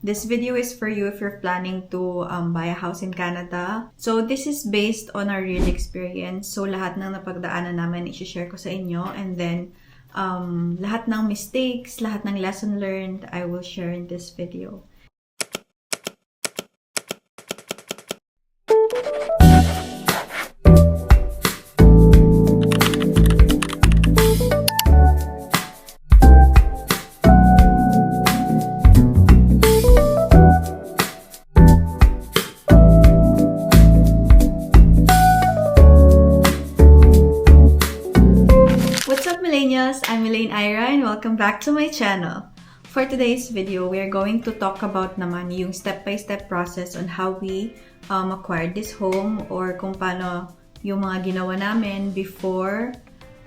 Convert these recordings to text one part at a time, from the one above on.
This video is for you if you're planning to buy a house in Canada. So this is based on our real experience. So lahat ng napagdaanan namin i-share ko sa inyo, and then lahat ng mistakes, lahat ng lesson learned, I will share in this video. Millennials, I'm Elaine Ira and welcome back to my channel. For today's video, we are going to talk about naman yung step-by-step process on how we acquired this home, or kung paano yung mga ginawa namin before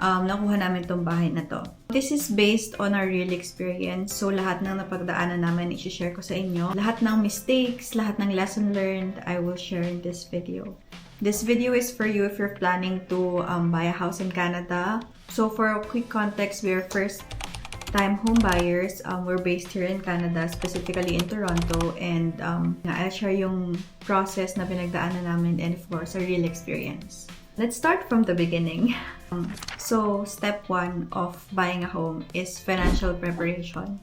nakuha namin tong bahay na to. This is based on our real experience. So lahat ng napagdaanan namin i-share ko sa inyo. Lahat ng mistakes, lahat ng lesson learned, I will share in this video. This video is for you if you're planning to buy a house in Canada. So for a quick context, we are first-time home buyers. We're based here in Canada, specifically in Toronto. And I'll share yung process na pinagdaanan namin and of course, a real experience. Let's start from the beginning. So step 1 of buying a home is financial preparation.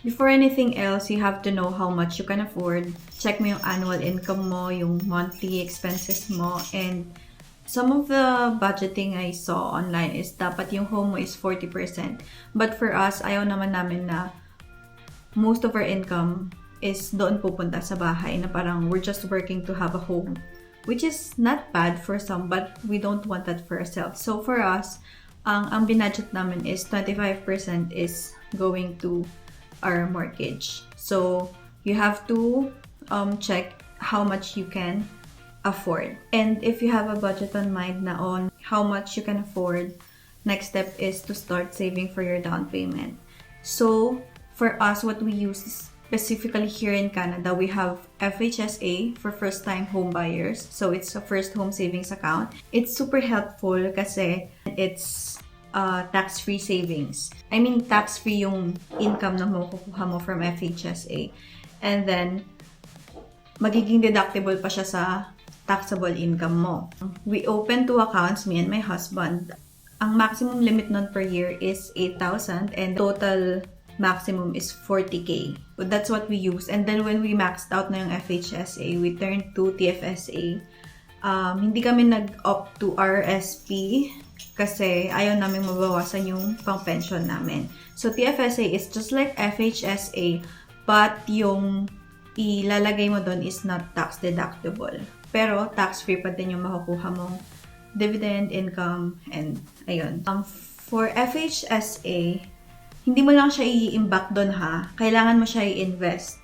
Before anything else, you have to know how much you can afford. Check mo yung annual income mo, yung monthly expenses mo, and some of the budgeting I saw online is dapat yung home mo is 40%. But for us, ayaw naman namin na most of our income is doon pupunta sa bahay, na parang we're just working to have a home. Which is not bad for some, but we don't want that for ourselves. So for us, ang binudget namin is 25% is going to our mortgage. So you have to check how much you can afford. And if you have a budget on mind na on how much you can afford, next step is to start saving for your down payment. So for us, what we use is specifically here in Canada, we have FHSA for first-time home buyers. So it's a first home savings account. It's super helpful kasi it's tax-free savings. I mean, tax-free yung income na makukuha mo from FHSA. And then, magiging deductible pa siya sa taxable income mo. We opened 2 accounts, me and my husband. Ang maximum limit nun per year is 8,000 and total maximum is 40K. So that's what we use. And then when we maxed out na yung FHSA, we turned to TFSA. Hindi kami nag-opt to RSP kasi ayaw namin mabawasan yung pang-pension namin. So TFSA is just like FHSA, but yung ilalagay mo doon is not tax deductible. Pero tax-free pa din yung makukuha mong dividend income, and ayun. For FHSA, hindi mo lang siya i-imbak doon ha. Kailangan mo siya i-invest.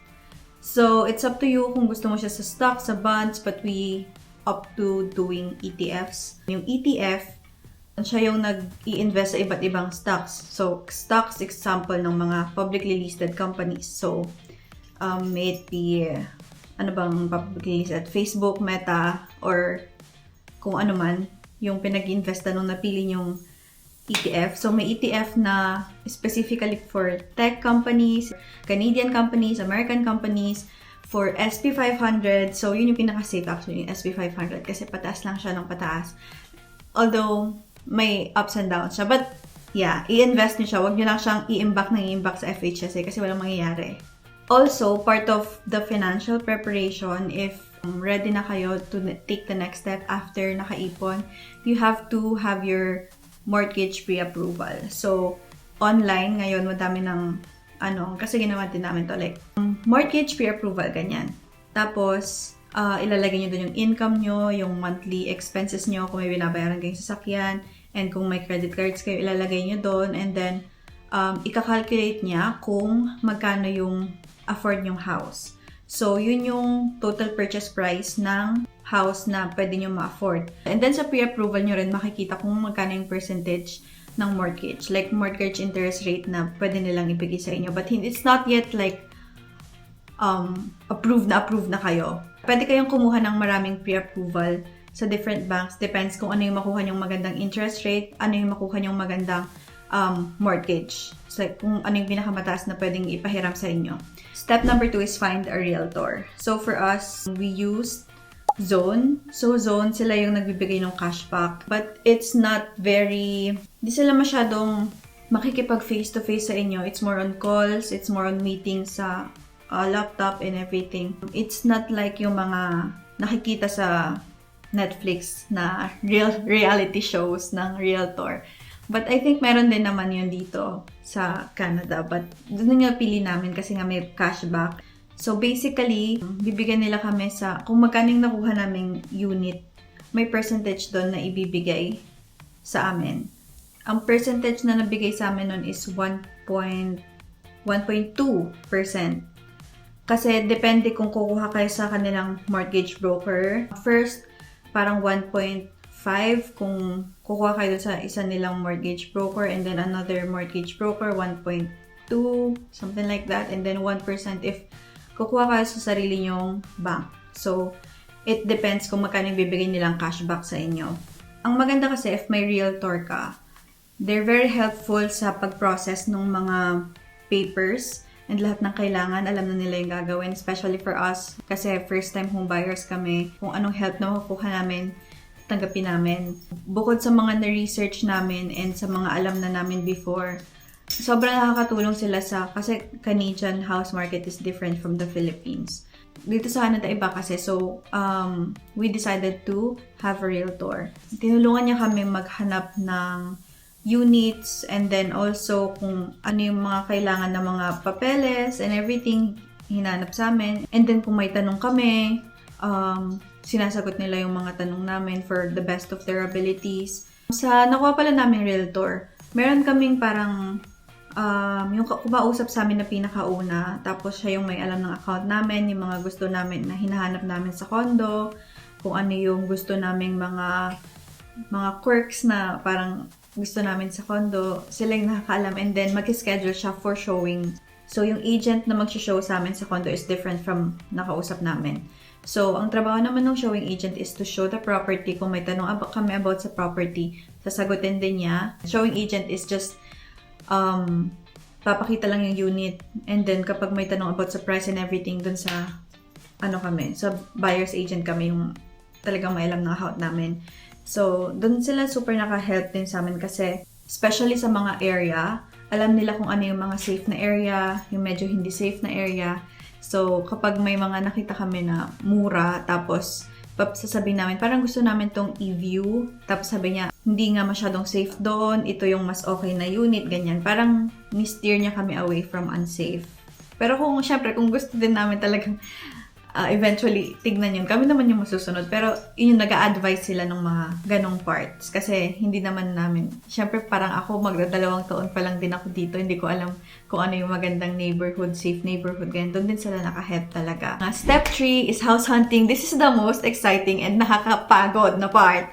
So, it's up to you kung gusto mo siya sa stocks, sa bonds, but we opt to doing ETFs. Yung ETF, siya yung nag-i-invest sa iba't ibang stocks. So, stocks, example ng mga publicly listed companies. So, may it be, ano bang publicly listed? Facebook, Meta, or kung ano man, yung pinag-investa nung napili yung ETF. So, may ETF na specifically for tech companies, Canadian companies, American companies, for SP500. So, yun yung pinaka-safe actually, yung SP500, kasi pataas lang siya ng pataas. Although, may ups and downs siya. But, yeah, i-invest nyo siya. Huwag nyo lang siyang i-imbak sa FHSA kasi walang mangyayari. Also, part of the financial preparation, if ready na kayo to take the next step after nakaipon, you have to have your mortgage pre-approval. So, online ngayon, madami ng kasi ginawa din namin to, like, mortgage pre-approval, ganyan. Tapos, ilalagay nyo doon yung income nyo, yung monthly expenses nyo, kung may binabayaran kayong sasakyan, and kung may credit cards kayo, ilalagay nyo doon, and then, ika-calculate niya kung magkano yung afford nyong house. So, yun yung total purchase price ng house na pwede nyo ma-afford. And then, sa pre-approval nyo rin, makikita kung magkano yung percentage ng mortgage. Like, mortgage interest rate na pwede nilang ibigay sa inyo. But it's not yet like, approved na kayo. Pwede kayong kumuha ng maraming pre-approval sa different banks. Depends kung ano yung makuha nyong magandang interest rate, ano yung makuha nyong magandang mortgage. So, kung ano yung pinakamataas na pwedeng ipahiram sa inyo. Step number 2 is find a realtor. So, for us, we used Zone. So, Zone, sila yung nagbibigay ng cashback. But it's not very, di sila masyadong makikipag face-to-face sa inyo. It's more on calls, it's more on meetings sa laptop and everything. It's not like yung mga nakikita sa Netflix na reality shows ng realtor. But I think meron din naman yun dito sa Canada. But doon nga pili namin kasi nga may cashback. So basically, bibigyan nila kami sa, kung magkano yung nakuha naming unit, may percentage doon na ibibigay sa amin. Ang percentage na nabigay sa amin nun is 1.2%. Kasi depende kung kukuha kayo sa kanilang mortgage broker. First, parang 1.5 kung kukuha kayo sa isa nilang mortgage broker, and then another mortgage broker 1.2, something like that, and then 1% if kukuha kayo sa sarili nyong bank. So, it depends kung magkano bibigay nilang cashback sa inyo. Ang maganda kasi if may realtor ka, they're very helpful sa pag-process ng mga papers and lahat ng kailangan, alam na nila yung gagawin, especially for us kasi first time home buyers kami, kung anong help na makukuha namin, tanggapin namin. Bukod sa mga na-research namin and sa mga alam na namin before, sobrang nakakatulong sila kasi Canadian house market is different from the Philippines. Dito sa Canada iba kasi, so we decided to have a realtor. Tinulungan niya kami maghanap ng units and then also kung ano yung mga kailangan ng mga papeles and everything, hinanap sa amin. And then kung may tanong kami, sinasagot nila yung mga tanong namin for the best of their abilities. Sa nakuha pala namin realtor, meron kaming parang yung kumausap sa amin na pinakauna, tapos siya yung may alam ng account namin, yung mga gusto namin na hinahanap namin sa condo, kung ano yung gusto naming mga quirks na parang gusto namin sa condo, sila yung nakakaalam, and then mag-schedule siya for showing. So yung agent na mag-show sa amin sa condo is different from nakausap namin. So, ang trabaho naman ng showing agent is to show the property. Kung may tanong kami about sa property, sasagutin din niya. Showing agent is just, papakita lang yung unit. And then, kapag may tanong about sa price and everything, dun sa, sa buyer's agent kami, yung talagang may alam ng account namin. So, dun sila super naka-help din sa amin kasi, especially sa mga area, alam nila kung ano yung mga safe na area, yung medyo hindi safe na area. So, kapag may mga nakita kami na mura, tapos sasabihin namin, parang gusto namin tong i-view. Tapos sabi niya, hindi nga masyadong safe doon, ito yung mas okay na unit, ganyan. Parang ni-steer niya kami away from unsafe. Pero syempre, kung gusto din namin talagang eventually tignan yun, kami naman yung masusunod. Pero yun yung nag-a-advise sila ng mga ganong parts. Kasi hindi naman namin, syempre parang ako, magdadalawang taon pa lang din ako dito. Hindi ko alam kung ano yung magandang neighborhood, safe neighborhood. Ganyan, doon din sila naka-help talaga. Step 3 is house hunting. This is the most exciting and nakakapagod na part.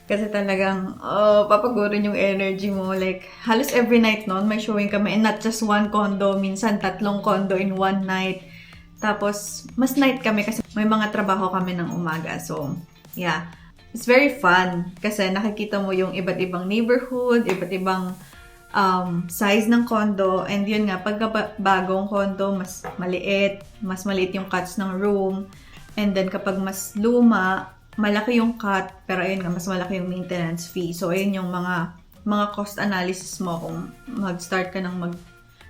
Kasi talagang, papagurin yung energy mo. Like, halos every night noon, may showing kami. And not just one condo, minsan 3 condo in one night. Tapos, mas night kami kasi may mga trabaho kami ng umaga. So, yeah. It's very fun kasi nakikita mo yung iba't ibang neighborhood, iba't ibang size ng condo. And yun nga, pagka bagong condo, mas maliit yung cuts ng room. And then, kapag mas luma, malaki yung cut, pero ayun nga, mas malaki yung maintenance fee. So, ayun yung mga cost analysis mo kung mag-start ka ng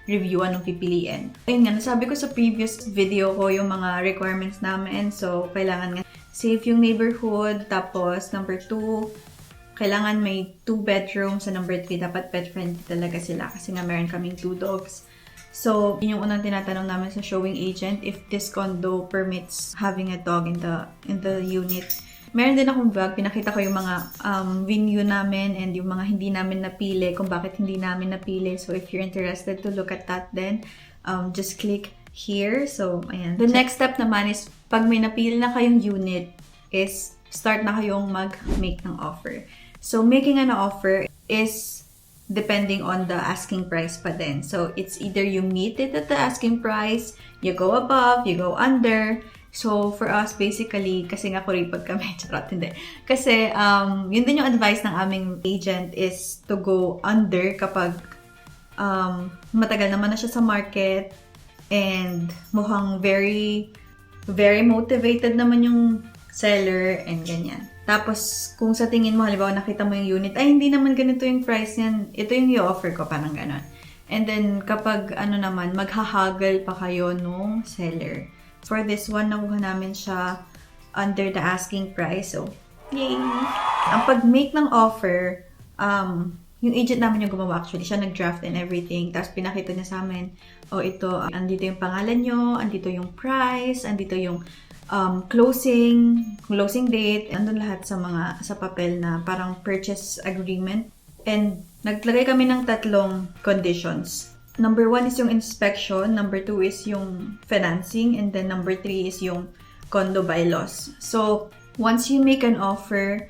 review anong pipiliin. Ayun nga, nasabi ko sa previous video ko yung mga requirements namin. So, kailangan nga safe yung neighborhood. Tapos, number 2, kailangan may 2 bedrooms. Sa number 3, dapat pet-friendly talaga sila kasi nga meron kaming 2 dogs. So, yun yung unang tinatanong namin sa showing agent if this condo permits having a dog in the unit. Meron din akong vlog, pinakita ko yung mga venue namin and yung mga hindi namin napili, kung bakit hindi namin napili. So, if you're interested to look at that then, just click here. So, ayan. The next step naman is, pag may napili na kayong unit, is start na kayong mag-make ng offer. So, making an offer is depending on the asking price pa din. So, it's either you meet it at the asking price, you go above, you go under. So, for us, basically, kasi nga kuripot kami, charot, hindi. Kasi, yun din yung advice ng aming agent is to go under kapag matagal naman na siya sa market and mukhang very, very motivated naman yung seller and ganyan. Tapos, kung sa tingin mo, halimbawa nakita mo yung unit, ay hindi naman ganito yung price niyan, ito yung i-offer ko, parang ganon. And then, kapag naman, maghahagal pa kayo nung seller. For this one, nakuha namin siya under the asking price. So, yay! Ang pag-make ng offer, yung agent namin yung gumawa actually. Siya nag-draft and everything. Tapos pinakita niya sa amin, ito, andito yung pangalan nyo, andito yung price, andito yung closing date, andun lahat sa papel na parang purchase agreement. And naglagay kami ng 3 conditions. Number 1 is yung inspection, number 2 is yung financing, and then number 3 is yung condo bylaws. So, once you make an offer,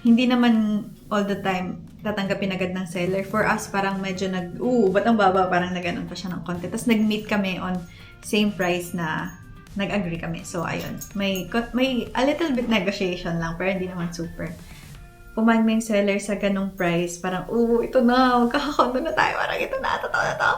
hindi naman all the time tatanggapin agad ng seller. For us, parang medyo ba't ang baba? Parang naganon pa siya ng konti. Tapos nag-meet kami on same price na nag-agree kami. So, ayun. May a little bit negotiation lang, pero hindi naman super. Pumayag na yung seller sa ganong price, parang, ito na, kakakondo na tayo, parang ito na, totoo na to.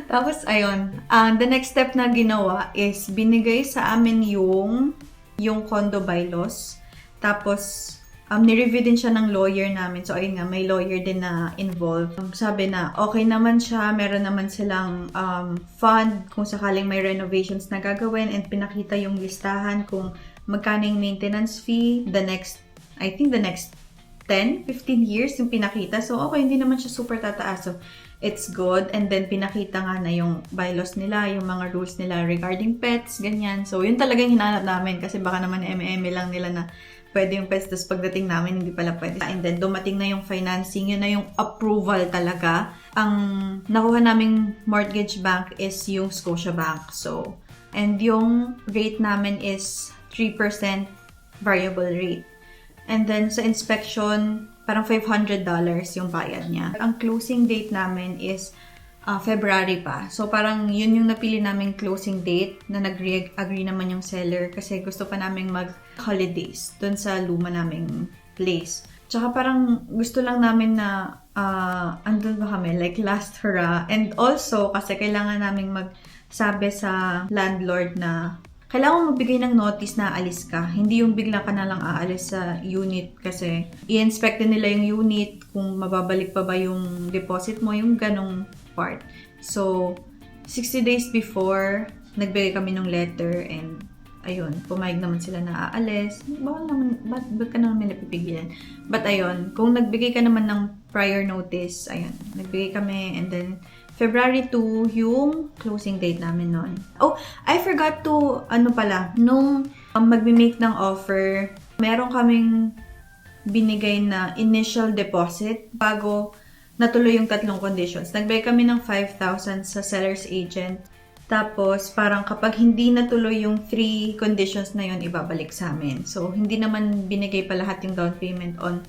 Tapos, ayun, the next step na ginawa is, binigay sa amin yung condo bylaws. Tapos, ni-review din siya ng lawyer namin. So, ayun nga, may lawyer din na involved. Sabi na, okay naman siya, meron naman silang fund kung sakaling may renovations na gagawin, and pinakita yung listahan kung magkano yung maintenance fee, I think the next 10, 15 years yung pinakita. So, okay, hindi naman siya super tataas. So, it's good. And then, pinakita nga na yung bylaws nila, yung mga rules nila regarding pets, ganyan. So, yun talagang hinanap namin kasi baka naman eme lang nila na pwede yung pets, tapos pagdating namin, hindi pala pwede. And then, dumating na yung financing, yun na yung approval talaga. Ang nakuha naming mortgage bank is yung Scotiabank. So, and yung rate namin is 3% variable rate. And then, sa inspection, parang $500 yung bayad niya. Ang closing date namin is February pa. So, parang yun yung napili naming closing date na nag-agree naman yung seller kasi gusto pa naming mag-holidays dun sa luma naming place. Tsaka parang gusto lang namin na andun pa kami, like last hurrah. And also, kasi kailangan naming magsabi sa landlord na kailangan magbigay ng notice na aalis ka. Hindi yung bigla ka na lang aalis sa unit kasi i-inspect nila yung unit kung mababalik pa ba yung deposit mo, yung ganong part. So, 60 days before, nagbigay kami ng letter and ayun, pumayag naman sila na aalis. Bawal naman, ba't ka naman nila pipigilan? But ayun, kung nagbigay ka naman ng prior notice, ayun, nagbigay kami and then February 2, yung closing date namin noon. Oh, I forgot to, nung magme-make ng offer, meron kaming binigay na initial deposit bago natuloy yung 3 conditions. Nagbigay kami ng 5,000 sa seller's agent. Tapos, parang kapag hindi natuloy yung 3 conditions na yun, ibabalik sa amin. So, hindi naman binigay pa lahat yung down payment on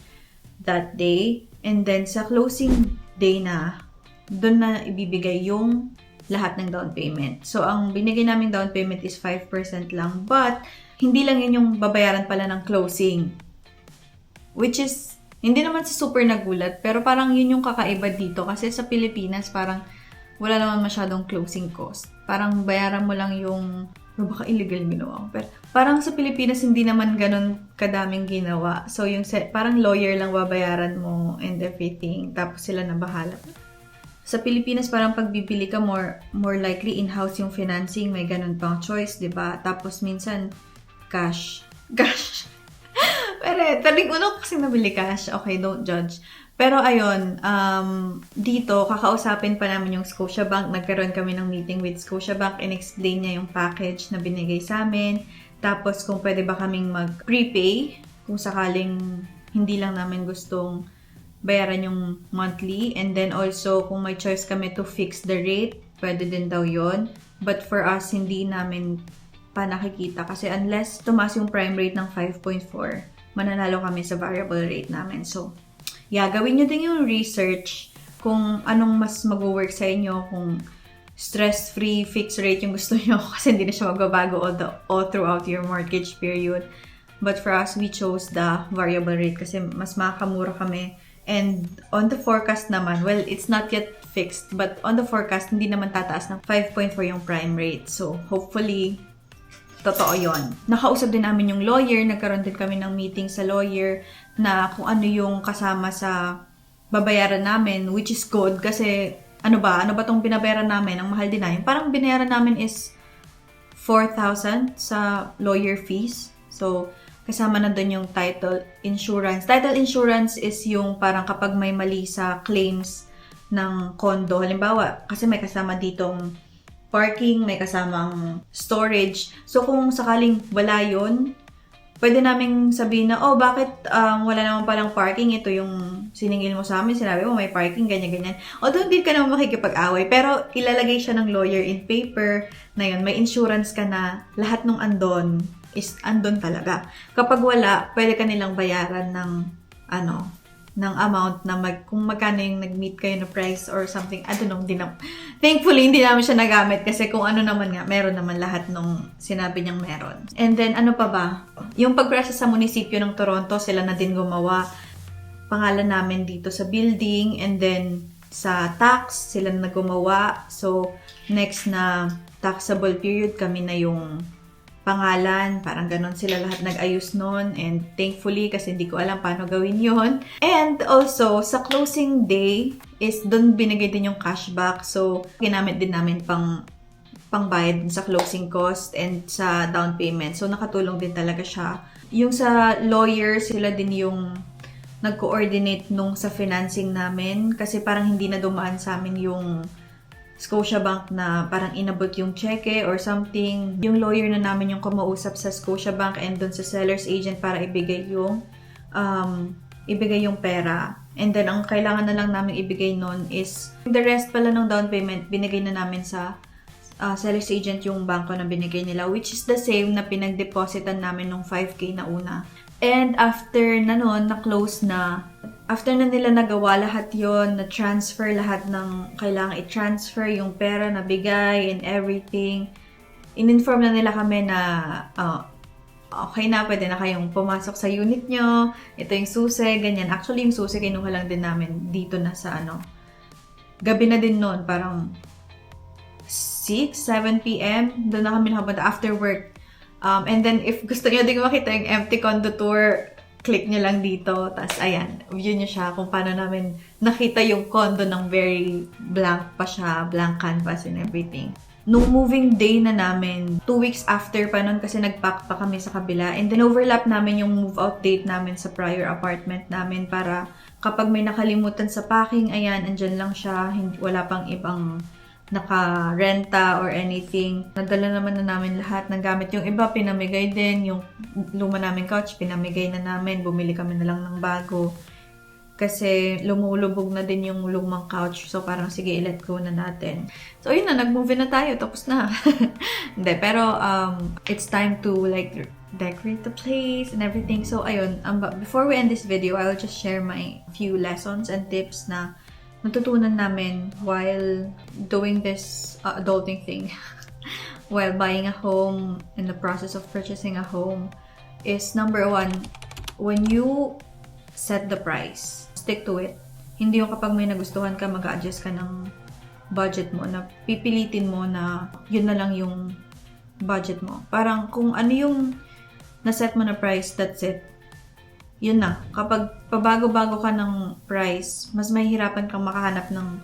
that day. And then, sa closing day na, doon na ibibigay yung lahat ng down payment. So, ang binigay naming down payment is 5% lang. But, hindi lang yun yung babayaran pala ng closing. Which is, hindi naman super nagulat. Pero parang yun yung kakaiba dito. Kasi sa Pilipinas, parang wala naman masyadong closing cost. Parang bayaran mo lang yung baka illegal ginawa ko. Pero parang sa Pilipinas, hindi naman ganun kadaming ginawa. So, yung parang lawyer lang babayaran mo and everything. Tapos sila na bahala. Sa Pilipinas, parang pagbibili ka, more likely in-house yung financing. May ganun pang choice, di ba? Tapos minsan, cash. Pero, taling uno kasi nabili cash. Okay, don't judge. Pero ayun, dito, kakausapin pa namin yung Scotiabank. Nagkaroon kami ng meeting with Scotiabank and explain niya yung package na binigay sa amin. Tapos, kung pwede ba kaming mag-prepay, kung sakaling hindi lang namin gustong bayaran yung monthly. And then also, kung may choice kami to fix the rate, pwede din daw yon. But for us, hindi namin pa nakikita. Kasi unless tumaas yung prime rate ng 5.4, mananalo kami sa variable rate namin. So, yeah, gawin nyo din yung research kung anong mas mag-work sa inyo, kung stress-free fixed rate yung gusto nyo kasi hindi na siya magbabago all throughout your mortgage period. But for us, we chose the variable rate kasi mas makakamura kami. And on the forecast naman, well, it's not yet fixed, but on the forecast, hindi naman tataas ng 5.4 yung prime rate. So, hopefully, totoo yon. Nakausap din namin yung lawyer, nagkaroon din kami ng meeting sa lawyer na kung ano yung kasama sa babayaran namin, which is good kasi ano ba tong binabayaran namin? Ang mahal din namin. Parang binayaran namin is 4,000 sa lawyer fees. So, kasama na doon yung title insurance. Title insurance is yung parang kapag may mali sa claims ng condo. Halimbawa, kasi may kasama ditong parking, may kasamang storage. So, kung sakaling wala yun, pwede naming sabihin na, bakit wala naman palang parking? Ito yung siningil mo sa amin. Sinabi mo, may parking, ganyan-ganyan. Although, hindi ka naman makikipag-away. Pero, ilalagay siya ng lawyer in paper na yun. May insurance ka na lahat nung andon is andon talaga. Kapag wala, pwede ka nilang bayaran ng ng amount na kung magkano yung nag-meet kayo na price or something. I don't know, thankfully, hindi namin siya nagamit kasi kung ano naman nga, meron naman lahat nung sinabi niyang meron. And then, ano pa ba? Yung pag-process sa munisipyo ng Toronto, sila na din gumawa. Pangalan namin dito sa building and then sa tax, sila na gumawa. So, next na taxable period, kami na yung pangalan, parang ganon sila lahat nag-ayos nun and thankfully kasi hindi ko alam paano gawin yon. And also, sa closing day is doon binigay din yung cashback. So, ginamit din namin pangbayad sa closing cost and sa down payment. So, nakatulong din talaga siya. Yung sa lawyer, sila din yung nag-coordinate nung sa financing namin kasi parang hindi na dumaan sa amin yung Scotiabank na parang inabot yung cheque or something. Yung lawyer na namin yung kumausap sa Scotiabank and dun sa seller's agent para ibigay yung pera. And then, ang kailangan na lang namin ibigay nun is the rest pala ng down payment, binigay na namin sa seller's agent yung bangko na binigay nila, which is the same na pinag-depositan namin nung 5K na una. And after na nun, na-close na, after na nila nagawa lahat yon, na-transfer lahat ng kailangan i-transfer, yung pera na bigay and everything, in-inform na nila kami na okay na, pwede na kayong pumasok sa unit nyo, ito yung susi, ganyan. Actually, yung susi kinuha lang din namin dito na sa gabi na din nun, parang 6, 7 p.m. Doon na kami nakapunta after work. And then, if gusto nyo din makita yung empty condo tour, click nyo lang dito. Tapos, ayan, view nyo siya kung paano namin nakita yung condo ng very blank pa siya, blank canvas and everything. Nung moving day na namin, 2 weeks after pa nun kasi nag-pack pa kami sa kabila. And then, overlap namin yung move-out date namin sa prior apartment namin para kapag may nakalimutan sa packing, ayan, andyan lang siya, wala pang ibang naka-renta or anything. Nadala naman na namin lahat ng gamit. Yung iba, pinamigay din. Yung luma namin couch, pinamigay na namin. Bumili kami na lang ng bago. Kasi lumulubog na din yung lumang couch. So, parang sige, let go na natin. So, yun na, nag-move na tayo. Tapos na. Hindi, pero it's time to like decorate the place and everything. So, ayun. Before we end this video, I will just share my few lessons and tips na natutunan namin while doing this adulting thing. While buying a home, in the process of purchasing a home, is number 1, when you set the price, stick to it. Hindi yung kapag may nagustuhan ka, mag-adjust ka ng budget mo, na pipilitin mo na yun na lang yung budget mo. Parang kung ano yung naset mo na price, that's it. Yun na. Kapag pabago-bago ka ng price, mas mahihirapan kang makahanap ng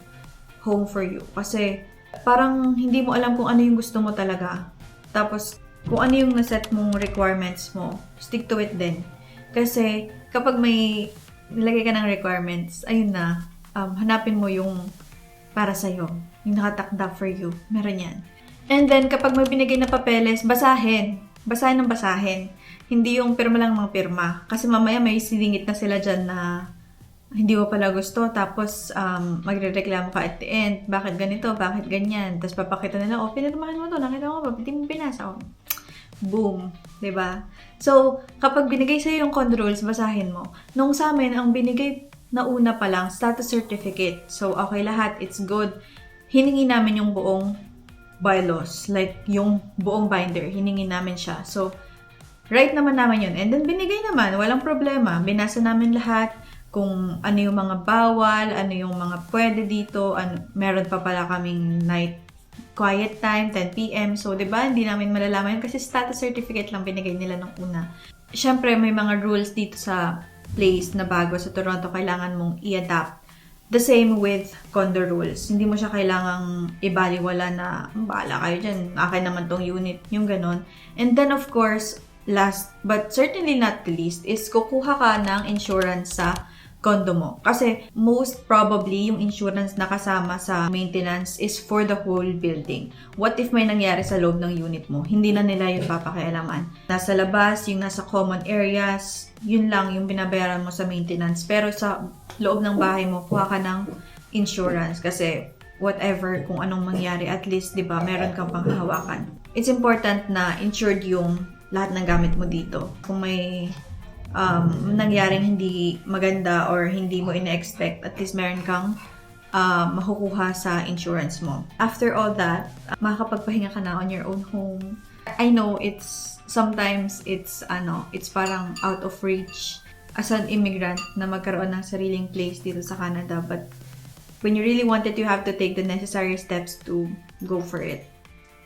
home for you. Kasi parang hindi mo alam kung ano yung gusto mo talaga. Tapos, kung ano yung naset mong requirements mo, stick to it din. Kasi kapag may nilagay ka ng requirements, ayun na, hanapin mo yung para sa'yo. Yung nakatakda for you. Meron yan. And then, kapag may binigay na papeles, basahin. Basahin ng basahin. Hindi yung pirma lang mga pirma. Kasi mamaya may silingit na sila dyan na hindi mo pala gusto. Tapos, magre-reklamo ka at the end. Bakit ganito? Bakit ganyan? Tapos papakita nila, pinirmahan mo to. Nakita mo ba? Hindi mo pinasa. Boom. Diba? So, kapag binigay sa'yo yung condo rules, basahin mo. Nung sa amin, ang binigay na una pa lang, status certificate. So, okay lahat. It's good. hiningi namin yung buong bylaws, like yung buong binder, hiningi namin siya. So, right naman namin yun. And then, binigay naman, walang problema. Binasa namin lahat kung ano yung mga bawal, ano yung mga pwede dito, meron pa pala kaming night quiet time, 10 p.m. So, di ba, hindi namin malalaman yun kasi status certificate lang binigay nila nung una. Siyempre, may mga rules dito sa place na bago sa Toronto, kailangan mong i-adapt. The same with condo rules. Hindi mo siya kailangang ibaliwala na, bahala kayo dyan, akin naman tong unit, yung ganon. And then, of course, last but certainly not the least, is kukuha ka ng insurance sa condo mo. Kasi most probably, yung insurance na kasama sa maintenance is for the whole building. What if may nangyari sa loob ng unit mo? Hindi na nila yung papakialaman. Nasa labas, yung nasa common areas, yun lang yung binabayaran mo sa maintenance. Pero sa loob ng bahay mo, kuha ka ng insurance. Kasi whatever, kung anong mangyari, at least, di ba, meron kang panghahawakan. It's important na insured yung lahat ng gamit mo dito. Kung may nangyaring hindi maganda or hindi mo ina-expect, at least meron kang makukuha sa insurance mo. After all that, makakapagpahinga ka na on your own home. I know sometimes it's parang out of reach as an immigrant na magkaroon ng sariling place dito sa Canada, but when you really want it, you have to take the necessary steps to go for it.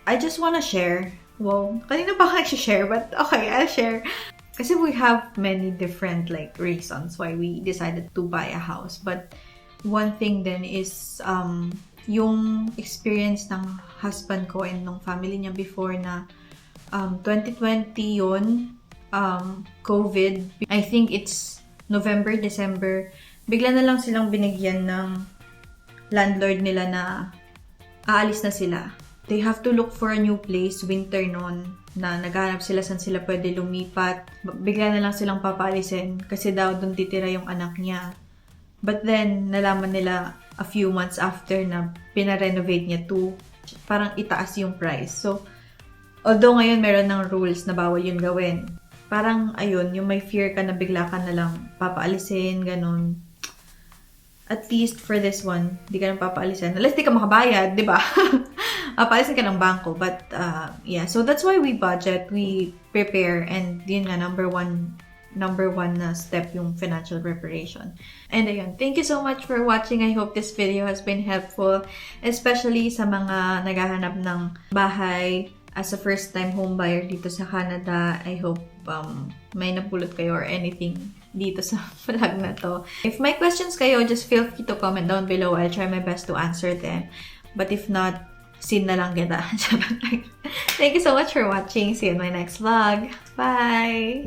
I just wanna share. Wow, kanina pa ako nag-share, but okay, I'll share. Kasi we have many different reasons why we decided to buy a house. But one thing then is yung experience ng husband ko and ng family niya before na 2020 yun, COVID. I think it's November, December. Bigla na lang silang binigyan ng landlord nila na aalis na sila. They have to look for a new place, winter noon, na naghahanap sila saan sila pwede lumipat. Bigla na lang silang papaalisin kasi daw doon titira yung anak niya. But then, nalaman nila a few months after na pinarenovate niya to parang itaas yung price. So, although ngayon meron ng rules na bawal yun gawin, parang ayun, yung may fear ka na bigla ka na lang papaalisin, ganun. At least for this one, di ka nang papaalisin. Unless di ka makabayad, di ba? Papaalisin ka ng bangko. But, yeah. So, that's why we budget, we prepare, and yun nga, number one na step yung financial preparation. And ayun, thank you so much for watching. I hope this video has been helpful, especially sa mga naghahanap ng bahay as a first-time home buyer dito sa Canada. I hope may napulot kayo or anything dito sa vlog na to. If may questions kayo, just feel free to comment down below. I'll try my best to answer them. But if not, sin na lang kita. Thank you so much for watching. See you in my next vlog. Bye!